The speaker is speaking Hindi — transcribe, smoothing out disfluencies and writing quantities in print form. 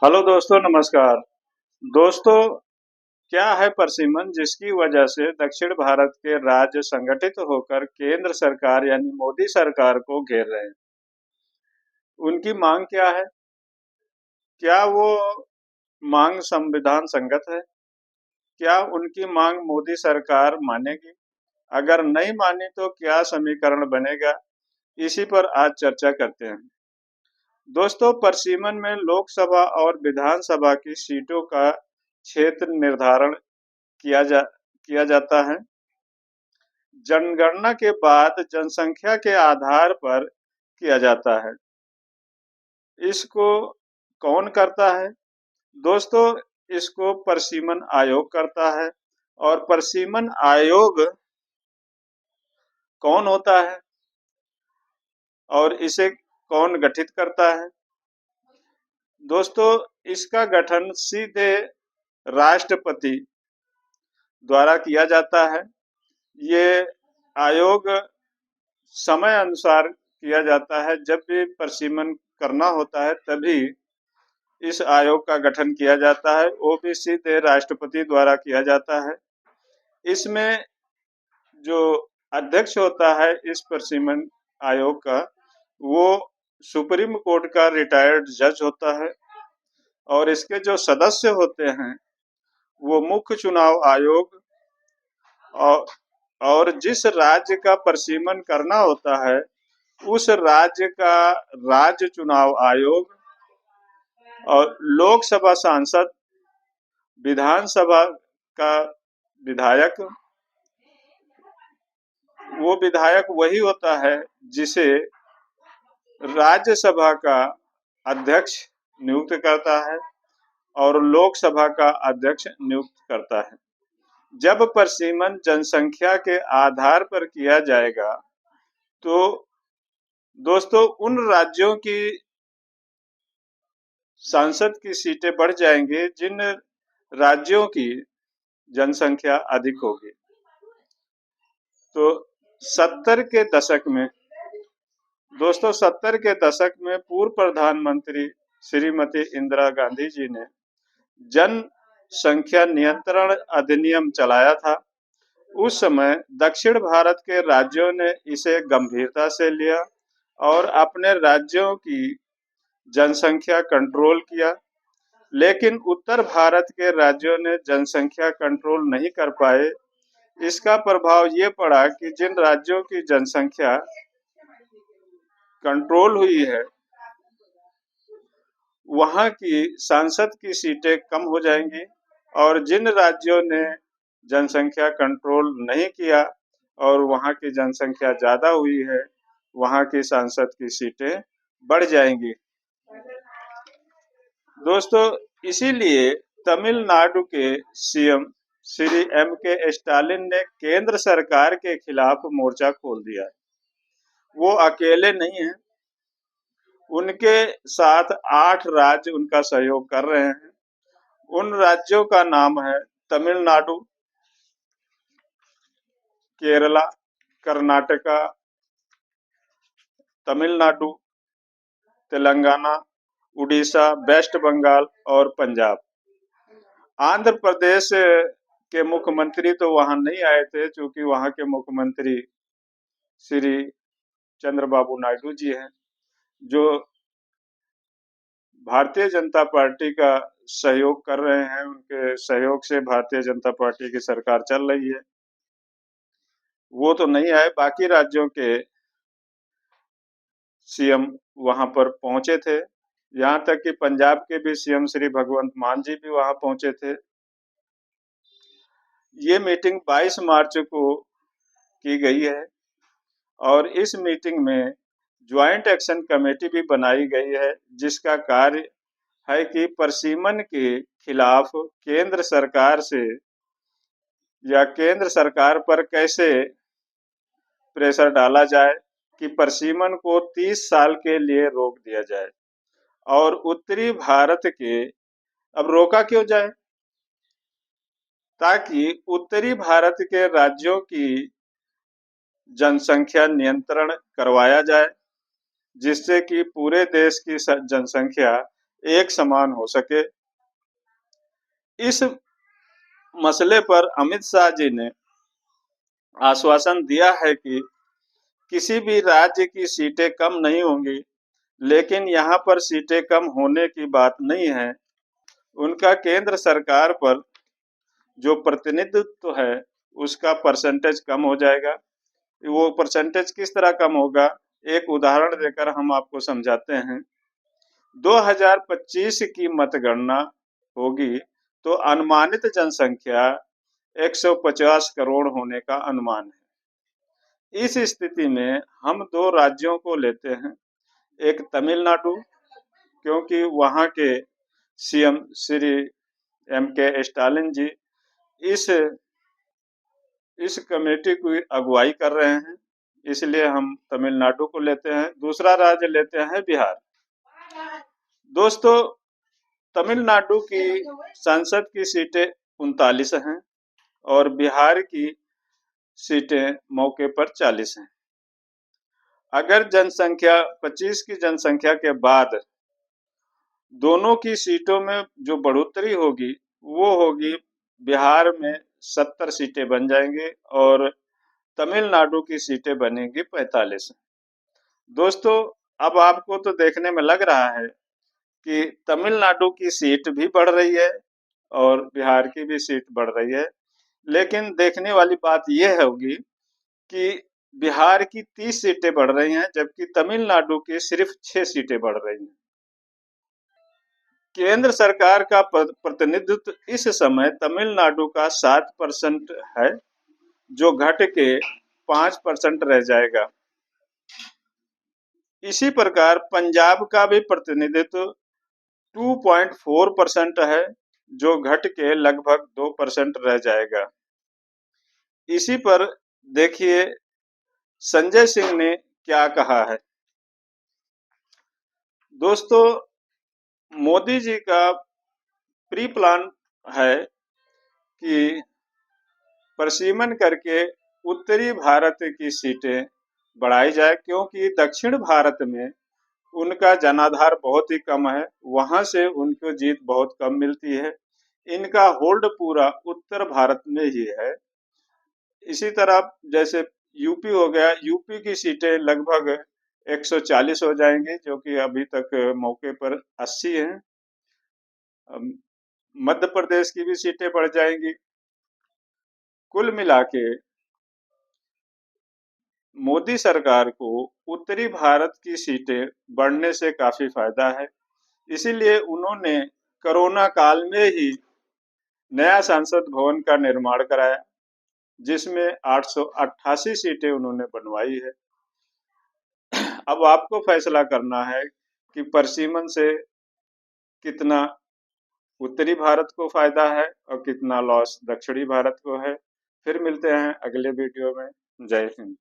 हेलो दोस्तों, नमस्कार। दोस्तों, क्या है परसिमन जिसकी वजह से दक्षिण भारत के राज्य संगठित होकर केंद्र सरकार यानी मोदी सरकार को घेर रहे हैं? उनकी मांग क्या है? क्या वो मांग संविधान संगत है? क्या उनकी मांग मोदी सरकार मानेगी? अगर नहीं मानी तो क्या समीकरण बनेगा? इसी पर आज चर्चा करते हैं। दोस्तों, परसिमन में लोकसभा और विधानसभा की सीटों का क्षेत्र निर्धारण किया जाता है। जनगणना के बाद जनसंख्या के आधार पर किया जाता है। इसको कौन करता है? दोस्तों, इसको परसिमन आयोग करता है। और परसिमन आयोग कौन होता है और इसे कौन गठित करता है? दोस्तों, इसका गठन सीधे राष्ट्रपति द्वारा किया जाता है। ये आयोग समय अनुसार किया जाता है। जब भी परसिमन करना होता है तभी इस आयोग का गठन किया जाता है। वो भी सीधे राष्ट्रपति द्वारा किया जाता है। इसमें जो अध्यक्ष होता है इस परसिमन आयोग का, वो सुप्रीम कोर्ट का रिटायर्ड जज होता है। और इसके जो सदस्य होते हैं वो मुख्य चुनाव आयोग और जिस राज्य का परसिमन करना होता है उस राज्य का राज्य चुनाव आयोग, और लोकसभा सांसद, विधानसभा का विधायक, वो विधायक वही होता है जिसे राज्यसभा का अध्यक्ष नियुक्त करता है और लोकसभा का अध्यक्ष नियुक्त करता है। जब परसिमन जनसंख्या के आधार पर किया जाएगा तो दोस्तों उन राज्यों की सांसद की सीटें बढ़ जाएंगी जिन राज्यों की जनसंख्या अधिक होगी। तो 70 के दशक में दोस्तों 70 के दशक में पूर्व प्रधानमंत्री श्रीमती इंदिरा गांधी जी ने जनसंख्या नियंत्रण अधिनियम चलाया था। उस समय दक्षिण भारत के राज्यों ने इसे गंभीरता से लिया और अपने राज्यों की जनसंख्या कंट्रोल किया। लेकिन उत्तर भारत के राज्यों ने जनसंख्या कंट्रोल नहीं कर पाए। इसका प्रभाव ये पड़ा कि जिन राज्यों की जनसंख्या कंट्रोल हुई है वहां की सांसद की सीटें कम हो जाएंगी, और जिन राज्यों ने जनसंख्या कंट्रोल नहीं किया और वहां की जनसंख्या ज्यादा हुई है वहां की सांसद की सीटें बढ़ जाएंगी। दोस्तों, इसीलिए तमिलनाडु के सीएम श्री M.K. स्टालिन ने केंद्र सरकार के खिलाफ मोर्चा खोल दिया है। वो अकेले नहीं हैं, उनके साथ 8 राज्य उनका सहयोग कर रहे हैं। उन राज्यों का नाम है तमिलनाडु, केरला, कर्नाटका, तमिलनाडु, तेलंगाना, उड़ीसा, वेस्ट बंगाल और पंजाब। आंध्र प्रदेश के मुख्यमंत्री तो वहां नहीं आए थे क्योंकि वहां के मुख्यमंत्री श्री चंद्रबाबू नायडू जी हैं, जो भारतीय जनता पार्टी का सहयोग कर रहे हैं। उनके सहयोग से भारतीय जनता पार्टी की सरकार चल रही है। वो तो नहीं आए। बाकी राज्यों के सीएम वहां पर पहुंचे थे। यहाँ तक कि पंजाब के भी सीएम श्री भगवंत मान जी भी वहां पहुंचे थे। ये मीटिंग 22 मार्च को की गई है और इस मीटिंग में ज्वाइंट एक्शन कमेटी भी बनाई गई है, जिसका कार्य है कि परसिमन के खिलाफ केंद्र सरकार से या केंद्र सरकार पर कैसे प्रेशर डाला जाए कि परसिमन को 30 साल के लिए रोक दिया जाए। और उत्तरी भारत के, अब रोका क्यों जाए? ताकि उत्तरी भारत के राज्यों की जनसंख्या नियंत्रण करवाया जाए, जिससे कि पूरे देश की जनसंख्या एक समान हो सके। इस मसले पर अमित शाह जी ने आश्वासन दिया है कि किसी भी राज्य की सीटें कम नहीं होंगी, लेकिन यहाँ पर सीटें कम होने की बात नहीं है। उनका केंद्र सरकार पर जो प्रतिनिधित्व है उसका परसेंटेज कम हो जाएगा। वो परसेंटेज किस तरह कम होगा, एक उदाहरण देकर हम आपको समझाते हैं। 2025 की मतगणना होगी तो अनुमानित जनसंख्या 150 करोड़ होने का अनुमान है। इस स्थिति में हम दो राज्यों को लेते हैं, एक तमिलनाडु, क्योंकि वहाँ के सीएम श्री M.K. स्टालिन जी इस कमेटी की अगुवाई कर रहे हैं, इसलिए हम तमिलनाडु को लेते हैं। दूसरा राज्य लेते हैं बिहार। दोस्तों, तमिलनाडु की संसद की सीटें 39 हैं और बिहार की सीटें मौके पर 40 हैं। अगर जनसंख्या 25 की जनसंख्या के बाद दोनों की सीटों में जो बढ़ोतरी होगी वो होगी, बिहार में 70 सीटें बन जाएंगी और तमिलनाडु की सीटें बनेंगी 45। दोस्तों, अब आपको तो देखने में लग रहा है कि तमिलनाडु की सीट भी बढ़ रही है और बिहार की भी सीट बढ़ रही है, लेकिन देखने वाली बात यह होगी कि बिहार की 30 सीटें बढ़ रही हैं जबकि तमिलनाडु की सिर्फ 6 सीटें बढ़ रही हैं। केंद्र सरकार का प्रतिनिधित्व इस समय तमिलनाडु का 7% है, जो घट के 5% रह जाएगा। इसी प्रकार पंजाब का भी प्रतिनिधित्व 2.4% है, जो घट के लगभग 2% रह जाएगा। इसी पर देखिए संजय सिंह ने क्या कहा है। दोस्तों, मोदी जी का प्री प्लान है कि परिसीमन करके उत्तरी भारत की सीटें बढ़ाई जाए, क्योंकि दक्षिण भारत में उनका जनाधार बहुत ही कम है, वहां से उनको जीत बहुत कम मिलती है। इनका होल्ड पूरा उत्तर भारत में ही है। इसी तरह जैसे यूपी हो गया, यूपी की सीटें लगभग 140 हो जाएंगी, जो कि अभी तक मौके पर 80 हैं। मध्य प्रदेश की भी सीटें बढ़ जाएंगी। कुल मिला के मोदी सरकार को उत्तरी भारत की सीटें बढ़ने से काफी फायदा है, इसीलिए उन्होंने कोरोना काल में ही नया संसद भवन का निर्माण कराया, जिसमें 888 सीटें उन्होंने बनवाई है। अब आपको फैसला करना है कि परिसीमन से कितना उत्तरी भारत को फायदा है और कितना लॉस दक्षिणी भारत को है। फिर मिलते हैं अगले वीडियो में। जय हिंद।